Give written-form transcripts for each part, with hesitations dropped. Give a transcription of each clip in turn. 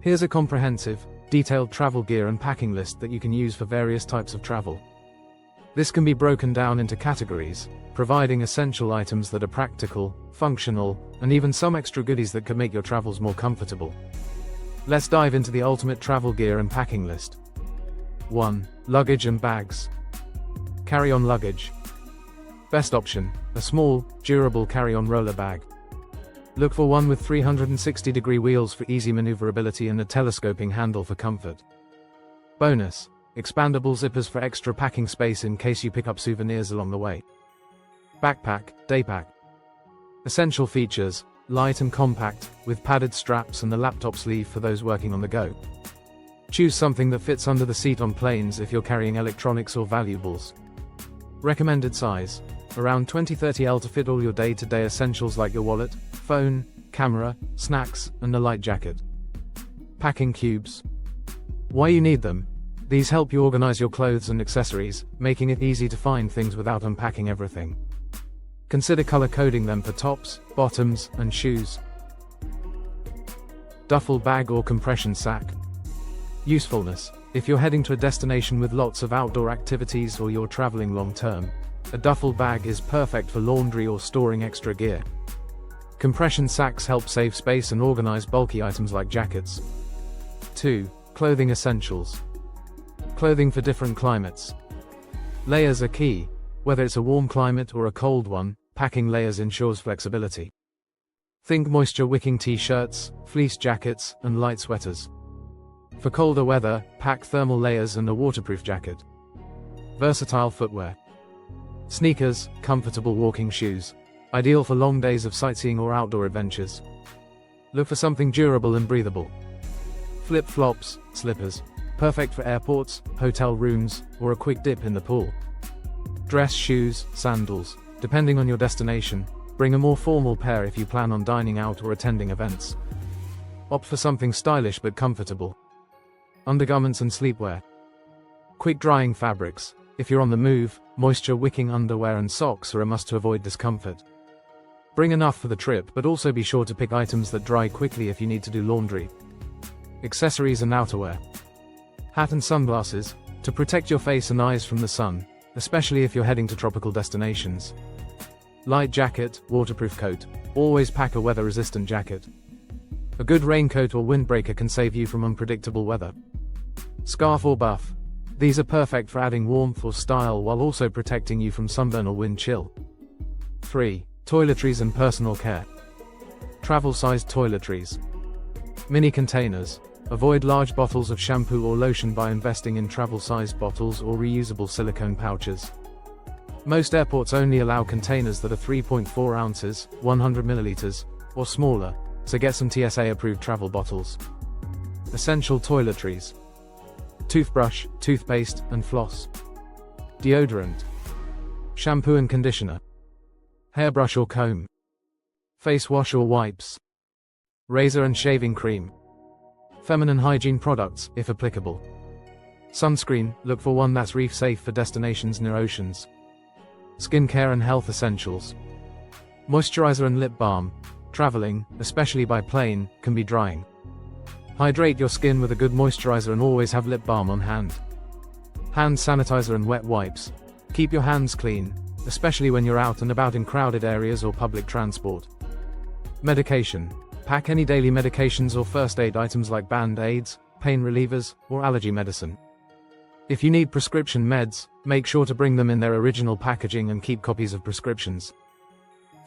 Here's a comprehensive, detailed travel gear and packing list that you can use for various types of travel. This can be broken down into categories, providing essential items that are practical, functional, and even some extra goodies that could make your travels more comfortable. Let's dive into the ultimate travel gear and packing list. 1. Luggage and bags. Carry-on luggage. Best option, a small, durable carry-on roller bag. Look for one with 360-degree wheels for easy maneuverability and a telescoping handle for comfort. Bonus, expandable zippers for extra packing space in case you pick up souvenirs along the way. Backpack, day pack. Essential features, light and compact, with padded straps and a laptop sleeve for those working on the go. Choose something that fits under the seat on planes if you're carrying electronics or valuables. Recommended size, around 20-30L to fit all your day-to-day essentials like your wallet, phone, camera, snacks, and a light jacket. Packing cubes. Why you need them? These help you organize your clothes and accessories, making it easy to find things without unpacking everything. Consider color coding them for tops, bottoms, and shoes. Duffel bag or compression sack. Usefulness. If you're heading to a destination with lots of outdoor activities or you're traveling long term, a duffel bag is perfect for laundry or storing extra gear. Compression sacks help save space and organize bulky items like jackets. 2. Clothing essentials. Clothing for different climates. Layers are key. Whether it's a warm climate or a cold one, packing layers ensures flexibility. Think moisture-wicking t-shirts, fleece jackets, and light sweaters. For colder weather, pack thermal layers and a waterproof jacket. Versatile footwear. Sneakers, comfortable walking shoes. Ideal for long days of sightseeing or outdoor adventures. Look for something durable and breathable. Flip-flops, slippers. Perfect for airports, hotel rooms, or a quick dip in the pool. Dress shoes, sandals. Depending on your destination, bring a more formal pair if you plan on dining out or attending events. Opt for something stylish but comfortable. Undergarments and sleepwear. Quick drying fabrics. If you're on the move, moisture-wicking underwear and socks are a must to avoid discomfort. Bring enough for the trip, but also be sure to pick items that dry quickly if you need to do laundry. Accessories and outerwear. Hat and sunglasses, to protect your face and eyes from the sun, especially if you're heading to tropical destinations. Light jacket, waterproof coat. Always pack a weather-resistant jacket. A good raincoat or windbreaker can save you from unpredictable weather. Scarf or buff. These are perfect for adding warmth or style while also protecting you from sunburn or wind chill. 3. Toiletries and personal care. Travel-sized toiletries. Mini containers. Avoid large bottles of shampoo or lotion by investing in travel-sized bottles or reusable silicone pouches. Most airports only allow containers that are 3.4 ounces, 100 milliliters, or smaller, so get some TSA-approved travel bottles. Essential toiletries. Toothbrush, toothpaste, and floss. Deodorant. Shampoo and conditioner. Hairbrush or comb. Face wash or wipes. Razor and shaving cream. Feminine hygiene products, if applicable. Sunscreen, look for one that's reef safe for destinations near oceans. Skincare and health essentials. Moisturizer and lip balm. Traveling, especially by plane, can be drying. Hydrate your skin with a good moisturizer and always have lip balm on hand. Hand sanitizer and wet wipes. Keep your hands clean, especially when you're out and about in crowded areas or public transport. Medication. Pack any daily medications or first aid items like band-aids, pain relievers, or allergy medicine. If you need prescription meds, make sure to bring them in their original packaging and keep copies of prescriptions.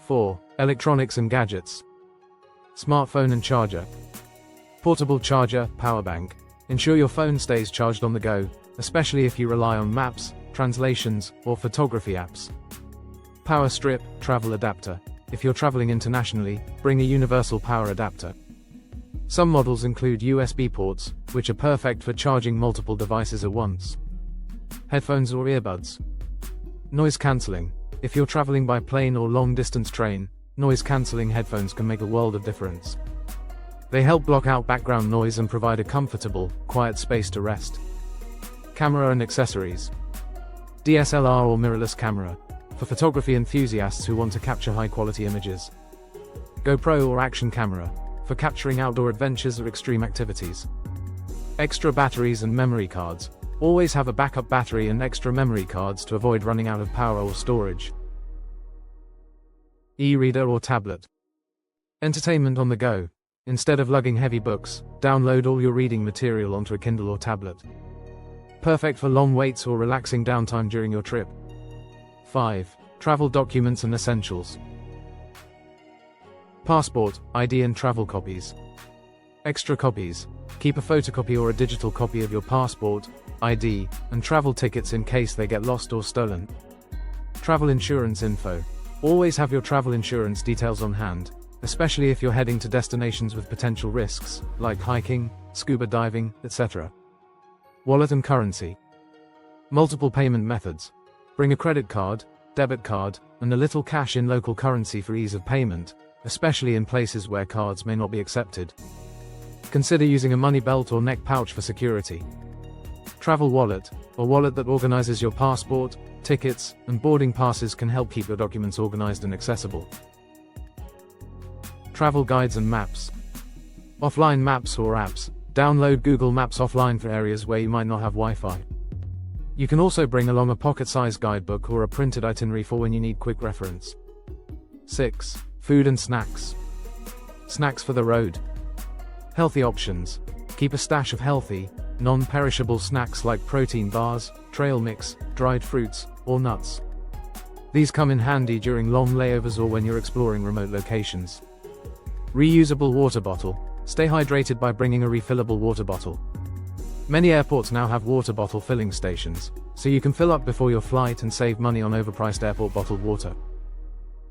4. Electronics and gadgets. Smartphone and charger. Portable charger, power bank. Ensure your phone stays charged on the go, especially if you rely on maps, translations, or photography apps. Power strip, travel adapter. If you're traveling internationally, bring a universal power adapter. Some models include USB ports, which are perfect for charging multiple devices at once. Headphones or earbuds. Noise cancelling. If you're traveling by plane or long-distance train, noise-cancelling headphones can make a world of difference. They help block out background noise and provide a comfortable, quiet space to rest. Camera and accessories. DSLR or mirrorless camera, for photography enthusiasts who want to capture high-quality images. GoPro or action camera, for capturing outdoor adventures or extreme activities. Extra batteries and memory cards. Always have a backup battery and extra memory cards to avoid running out of power or storage. E-reader or tablet. Entertainment on the go. Instead of lugging heavy books, download all your reading material onto a Kindle or tablet. Perfect for long waits or relaxing downtime during your trip. 5. Travel documents and essentials. Passport, ID and travel copies. Extra copies. Keep a photocopy or a digital copy of your passport, ID, and travel tickets in case they get lost or stolen. Travel insurance info. Always have your travel insurance details on hand, especially if you're heading to destinations with potential risks, like hiking, scuba diving, etc. Wallet and currency. Multiple payment methods. Bring a credit card, debit card, and a little cash in local currency for ease of payment, especially in places where cards may not be accepted. Consider using a money belt or neck pouch for security. Travel wallet, a wallet that organizes your passport, tickets, and boarding passes can help keep your documents organized and accessible. Travel guides and maps. Offline maps or apps. Download Google Maps offline for areas where you might not have Wi-Fi. You can also bring along a pocket-sized guidebook or a printed itinerary for when you need quick reference. 6. Food and snacks. Snacks for the road. Healthy options. Keep a stash of healthy, non-perishable snacks like protein bars, trail mix, dried fruits, or nuts. These come in handy during long layovers or when you're exploring remote locations. Reusable water bottle. Stay hydrated by bringing a refillable water bottle. Many airports now have water bottle filling stations, so you can fill up before your flight and save money on overpriced airport bottled water.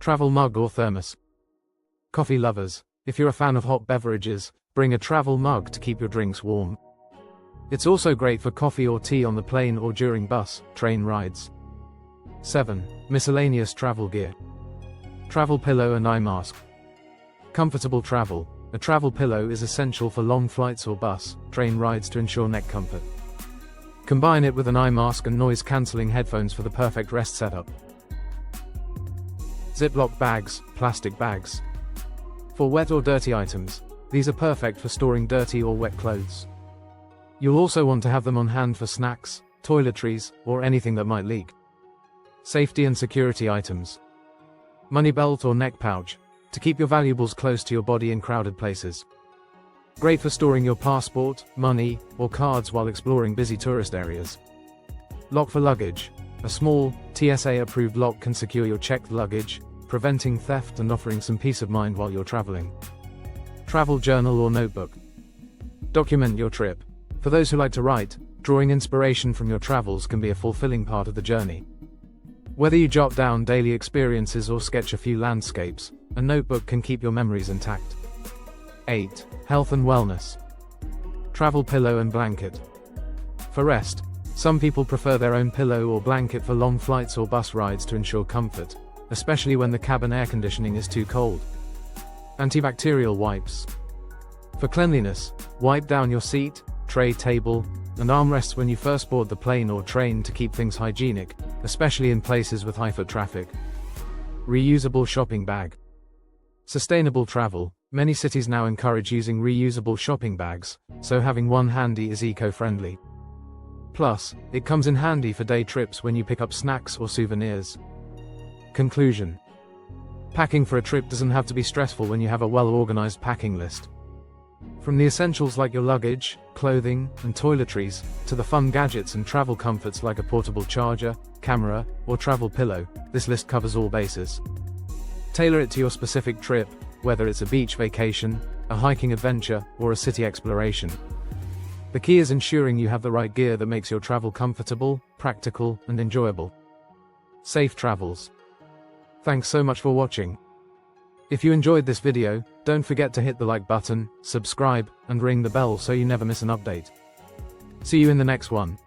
Travel mug or thermos. Coffee lovers, if you're a fan of hot beverages, bring a travel mug to keep your drinks warm. It's also great for coffee or tea on the plane or during bus, train rides. 7. Miscellaneous travel gear. Travel pillow and eye mask. Comfortable travel. A travel pillow is essential for long flights or bus, train rides to ensure neck comfort. Combine it with an eye mask and noise-cancelling headphones for the perfect rest setup. Ziploc bags, plastic bags. For wet or dirty items, these are perfect for storing dirty or wet clothes. You'll also want to have them on hand for snacks, toiletries, or anything that might leak. Safety and security items. Money belt or neck pouch, to keep your valuables close to your body in crowded places. Great for storing your passport, money, or cards while exploring busy tourist areas. Lock for luggage. A small, TSA-approved lock can secure your checked luggage, preventing theft and offering some peace of mind while you're traveling. Travel journal or notebook. Document your trip. For those who like to write, drawing inspiration from your travels can be a fulfilling part of the journey. Whether you jot down daily experiences or sketch a few landscapes, a notebook can keep your memories intact. 8. Health and wellness. Travel pillow and blanket. For rest, some people prefer their own pillow or blanket for long flights or bus rides to ensure comfort, especially when the cabin air conditioning is too cold. Antibacterial wipes. For cleanliness, wipe down your seat, tray table, and armrests when you first board the plane or train to keep things hygienic, especially in places with high foot traffic. Reusable shopping bag. Sustainable travel. Many cities now encourage using reusable shopping bags, so having one handy is eco-friendly. Plus, it comes in handy for day trips when you pick up snacks or souvenirs. Conclusion. Packing for a trip doesn't have to be stressful when you have a well-organized packing list. From the essentials like your luggage, clothing, and toiletries, to the fun gadgets and travel comforts like a portable charger, camera, or travel pillow, this list covers all bases. Tailor it to your specific trip, whether it's a beach vacation, a hiking adventure, or a city exploration. The key is ensuring you have the right gear that makes your travel comfortable, practical, and enjoyable. Safe travels. Thanks so much for watching. If you enjoyed this video, don't forget to hit the like button, subscribe, and ring the bell so you never miss an update. See you in the next one.